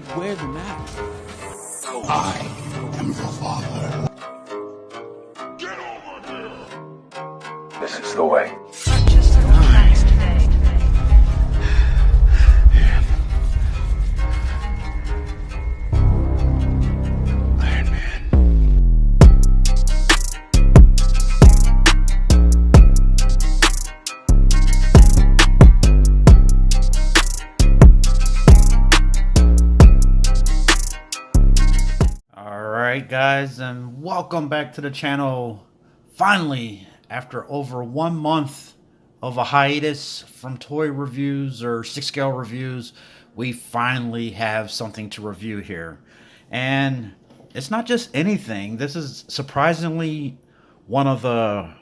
could wear the mask. I am your father. Get over here! This is the way. Purchase your tracks today. Iron Man. Alright guys, and welcome back to the channel. Finally, after over 1 month of a hiatus from toy reviews or 6-scale reviews, we finally have something to review here. And it's not just anything. This is surprisingly one of the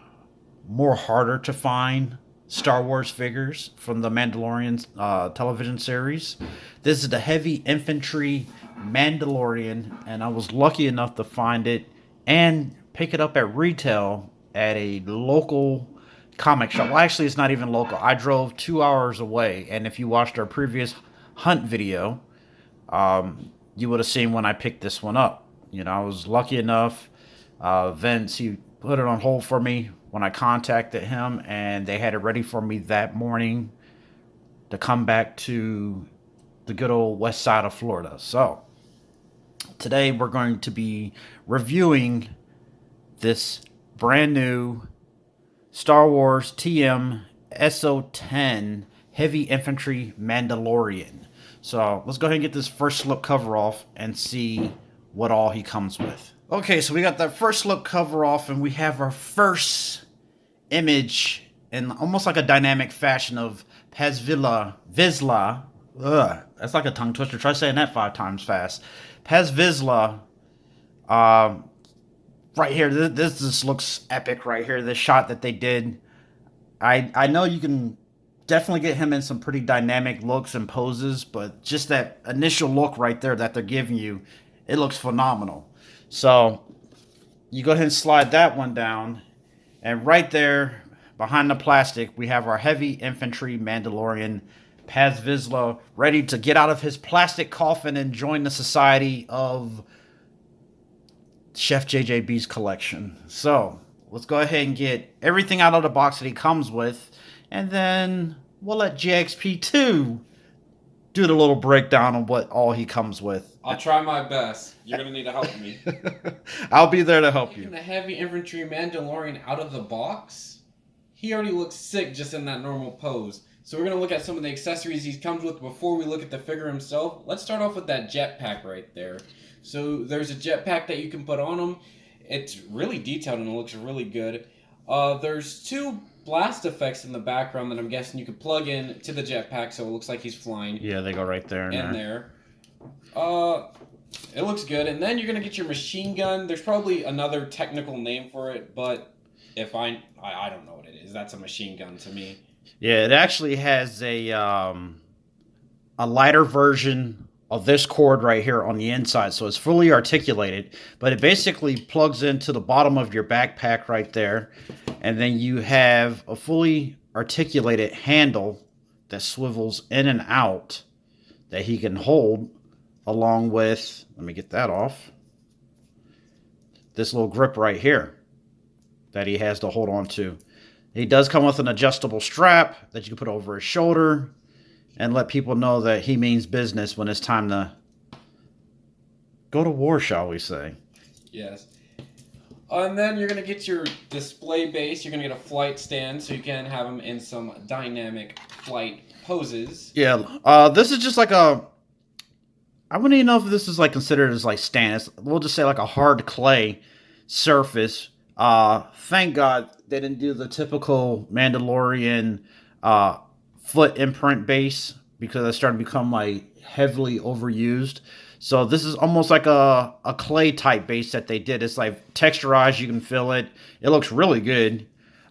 more harder to find Star Wars figures from the Mandalorian television series. This is the Heavy Infantry Mandalorian, and I was lucky enough to find it and pick it up at retail at a local comic shop. Well, actually, it's not even local. I drove 2 hours away, and if you watched our previous hunt video, you would have seen when I picked this one up. You know, I was lucky enough. Vince, he put it on hold for me when I contacted him, and they had it ready for me that morning to come back to the good old west side of Florida. So today we're going to be reviewing this brand new Star Wars TM SO10 Heavy Infantry Mandalorian. So let's go ahead and get this first slip cover off and see what all he comes with. Okay, so we got that first slip cover off, and we have our first image in almost like a dynamic fashion of Vizsla. Ugh, that's like a tongue twister. Try saying that 5 times fast. Paz Vizsla. Right here, this just looks epic right here. This shot that they did. I know you can definitely get him in some pretty dynamic looks and poses, but just that initial look right there that they're giving you, it looks phenomenal. So you go ahead and slide that one down, and right there behind the plastic, we have our Heavy Infantry Mandalorian Paz Vizsla ready to get out of his plastic coffin and join the society of Chef JJB's collection. So let's go ahead and get everything out of the box that he comes with, and then we'll let JXP2 do the little breakdown on what all he comes with. I'll try my best. You're going to need to help me. I'll be there to help you. Taking the Heavy Infantry Mandalorian out of the box, he already looks sick just in that normal pose. So we're going to look at some of the accessories he comes with before we look at the figure himself. Let's start off with that jetpack right there. So there's a jetpack that you can put on him. It's really detailed and it looks really good. There's 2 blast effects in the background that I'm guessing you could plug in to the jetpack so it looks like he's flying. Yeah, they go right there. In there. It looks good. And then you're going to get your machine gun. There's probably another technical name for it, but if I don't know what it is. That's a machine gun to me. Yeah, it actually has a lighter version of this cord right here on the inside, so it's fully articulated, but it basically plugs into the bottom of your backpack right there, and then you have a fully articulated handle that swivels in and out that he can hold, along with, let me get that off, this little grip right here that he has to hold on to. He does come with an adjustable strap that you can put over his shoulder and let people know that he means business when it's time to go to war, shall we say. Yes. And then you're going to get your display base. You're going to get a flight stand so you can have him in some dynamic flight poses. Yeah, this is just like a... I wouldn't even know if this is like considered as like stand. We'll just say like a hard clay surface. Thank God they didn't do the typical Mandalorian foot imprint base, because it started to become like heavily overused. So this is almost like a clay type base that they did. It's like texturized, you can feel it. It looks really good.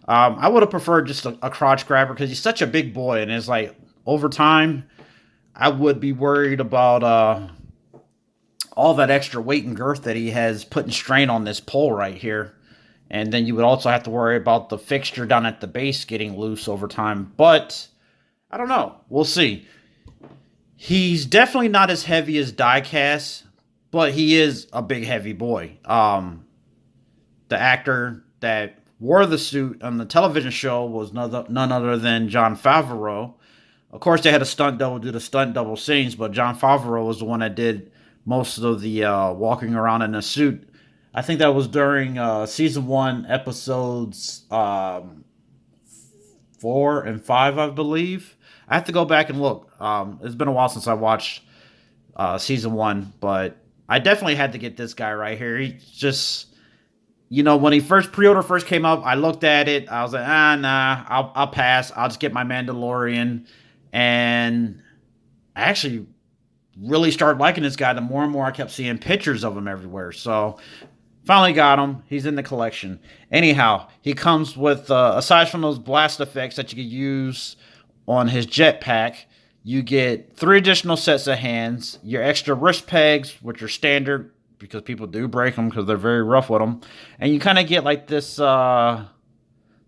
I would have preferred just a crotch grabber because he's such a big boy, and it's like over time I would be worried about all that extra weight and girth that he has putting strain on this pole right here. And then you would also have to worry about the fixture down at the base getting loose over time. But I don't know. We'll see. He's definitely not as heavy as diecast, but he is a big heavy boy. The actor that wore the suit on the television show was none other than Jon Favreau. Of course, they had a stunt double do the stunt double scenes, but Jon Favreau was the one that did most of the walking around in a suit. I think that was during season 1, episodes 4 and 5, I believe. I have to go back and look. It's been a while since I watched season 1, but I definitely had to get this guy right here. He just, when he pre-order first came up, I looked at it. I was like, nah, I'll pass. I'll just get my Mandalorian. And I actually really started liking this guy the more and more I kept seeing pictures of him everywhere. So finally got him. He's in the collection. Anyhow, he comes with, aside from those blast effects that you could use on his jetpack, you get 3 additional sets of hands, your extra wrist pegs, which are standard because people do break them because they're very rough with them. And you kind of get like this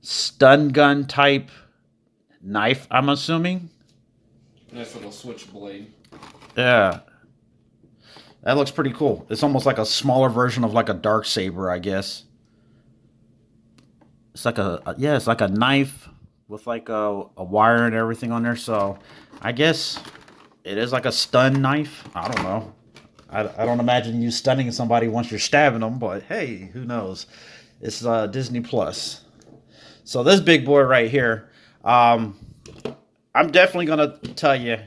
stun gun type knife, I'm assuming. Nice little switchblade. Yeah. That looks pretty cool. It's almost like a smaller version of like a dark saber, I guess. It's like it's like a knife with like a wire and everything on there. So I guess it is like a stun knife. I don't know. I don't imagine you stunning somebody once you're stabbing them, but hey, who knows? It's Disney Plus. So this big boy right here, I'm definitely gonna tell you,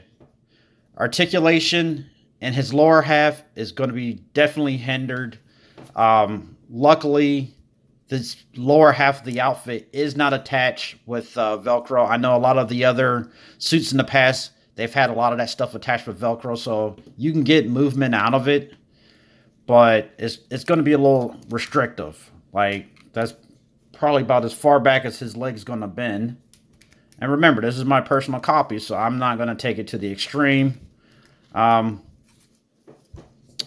articulation in his lower half is going to be definitely hindered. Luckily, this lower half of the outfit is not attached with Velcro. I know a lot of the other suits in the past, they've had a lot of that stuff attached with Velcro, so you can get movement out of it, but it's going to be a little restrictive. Like, that's probably about as far back as his leg's going to bend. And remember, this is my personal copy, so I'm not going to take it to the extreme.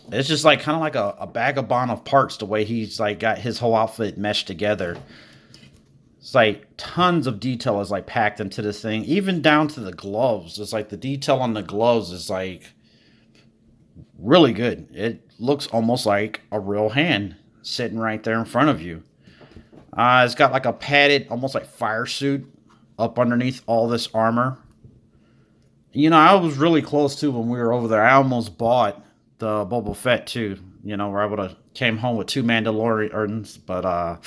It's just like kind of like a vagabond of parts, the way he's like got his whole outfit meshed together. It's like tons of detail is like packed into this thing, even down to the gloves. It's like the detail on the gloves is like really good. It looks almost like a real hand sitting right there in front of you. It's got like a padded, almost like fire suit up underneath all this armor. I was really close to when we were over there. I almost bought the Boba Fett too, where I would have came home with 2 Mandalorians, but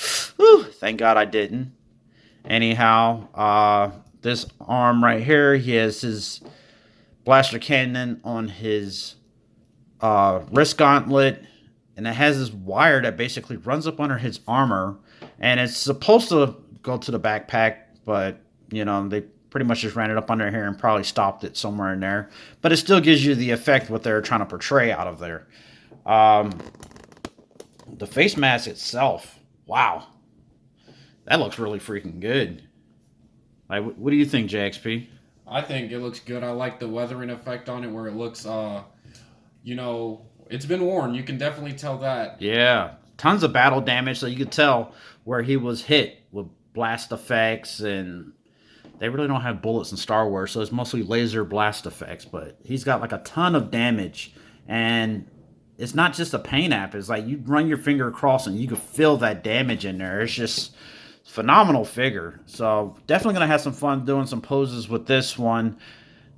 thank God I didn't. Anyhow, this arm right here, he has his blaster cannon on his wrist gauntlet, and it has this wire that basically runs up under his armor, and it's supposed to go to the backpack, but they pretty much just ran it up under here and probably stopped it somewhere in there. But it still gives you the effect what they're trying to portray out of there. The face mask itself, wow. That looks really freaking good. Like, what do you think, JXP? I think it looks good. I like the weathering effect on it where it looks, it's been worn. You can definitely tell that. Yeah. Tons of battle damage, so you could tell where he was hit with blast effects, and they really don't have bullets in Star Wars, so it's mostly laser blast effects, but he's got like a ton of damage, and it's not just a paint app. It's like you run your finger across and you can feel that damage in there. It's just phenomenal figure. So definitely going to have some fun doing some poses with this one.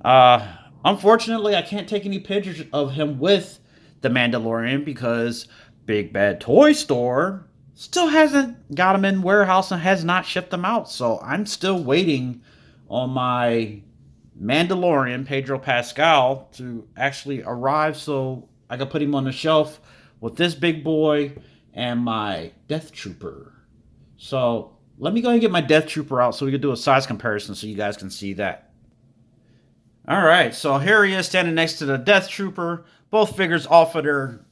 Unfortunately, I can't take any pictures of him with the Mandalorian because Big Bad Toy Store still hasn't got them in warehouse and has not shipped them out. So I'm still waiting on my Mandalorian, Pedro Pascal, to actually arrive so I can put him on the shelf with this big boy and my Death Trooper. So let me go and get my Death Trooper out so we can do a size comparison so you guys can see that. Alright, so here he is standing next to the Death Trooper. Both figures off of their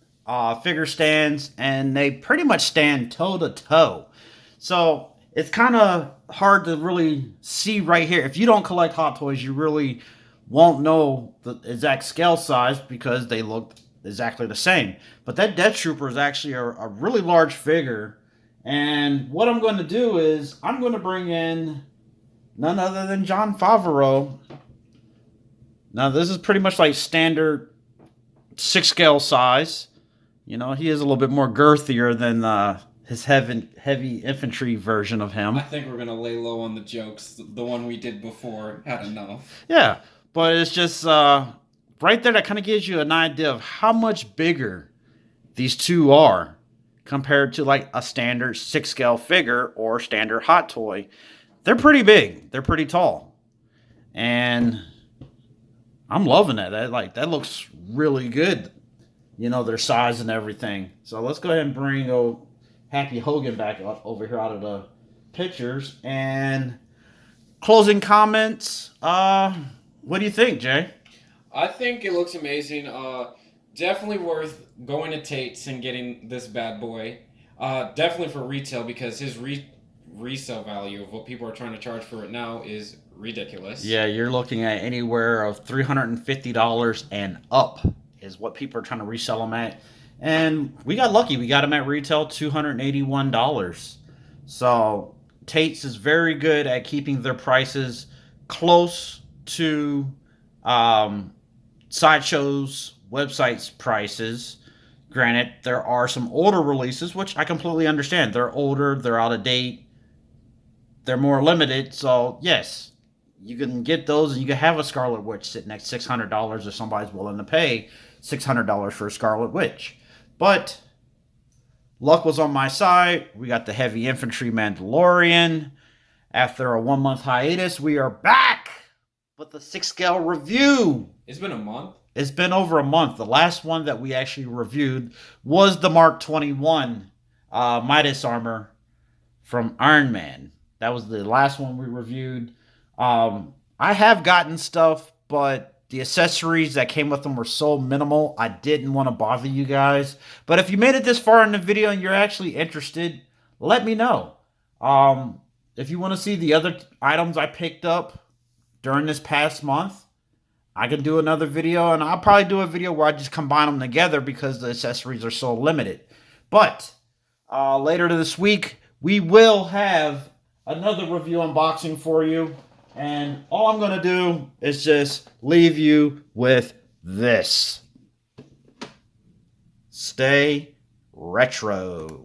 figure stands, and they pretty much stand toe to toe. So it's kind of hard to really see right here. If you don't collect Hot Toys, you really won't know the exact scale size because they look exactly the same. But that Death Trooper is actually a really large figure. And what I'm going to do is I'm going to bring in none other than Jon Favreau Now, this is pretty much like standard 6 scale size. You know, he is a little bit more girthier than his heavy infantry version of him. I think we're going to lay low on the jokes. The one we did before had enough. Yeah, but it's just right there that kind of gives you an idea of how much bigger these two are compared to like a standard 6 scale figure or standard hot toy. They're pretty big. They're pretty tall. And I'm loving it. That looks really good. You know, their size and everything. So let's go ahead and bring Happy Hogan back over here out of the pictures. And closing comments. What do you think, Jay? I think it looks amazing. Definitely worth going to Tate's and getting this bad boy. Definitely for retail, because his resale value of what people are trying to charge for it now is ridiculous. Yeah, you're looking at anywhere of $350 and up is what people are trying to resell them at. And we got lucky. We got them at retail $281. So Tate's is very good at keeping their prices close to Sideshow's website's prices. Granted, there are some older releases, which I completely understand. They're older, they're out of date, they're more limited. So yes, you can get those, and you can have a Scarlet Witch sitting at $600 if somebody's willing to pay $600 for a Scarlet Witch. But luck was on my side. We got the Heavy Infantry Mandalorian. After a 1-month hiatus, we are back with the 6 scale review. It's been a month. It's been over a month. The last one that we actually reviewed was the Mark 21 Midas armor from Iron Man. That was the last one we reviewed. I have gotten stuff, but the accessories that came with them were so minimal, I didn't want to bother you guys. But if you made it this far in the video and you're actually interested, let me know. If you want to see the other items I picked up during this past month, I can do another video, and I'll probably do a video where I just combine them together because the accessories are so limited. But later this week, we will have another review unboxing for you. And all I'm going to do is just leave you with this. Stay retro.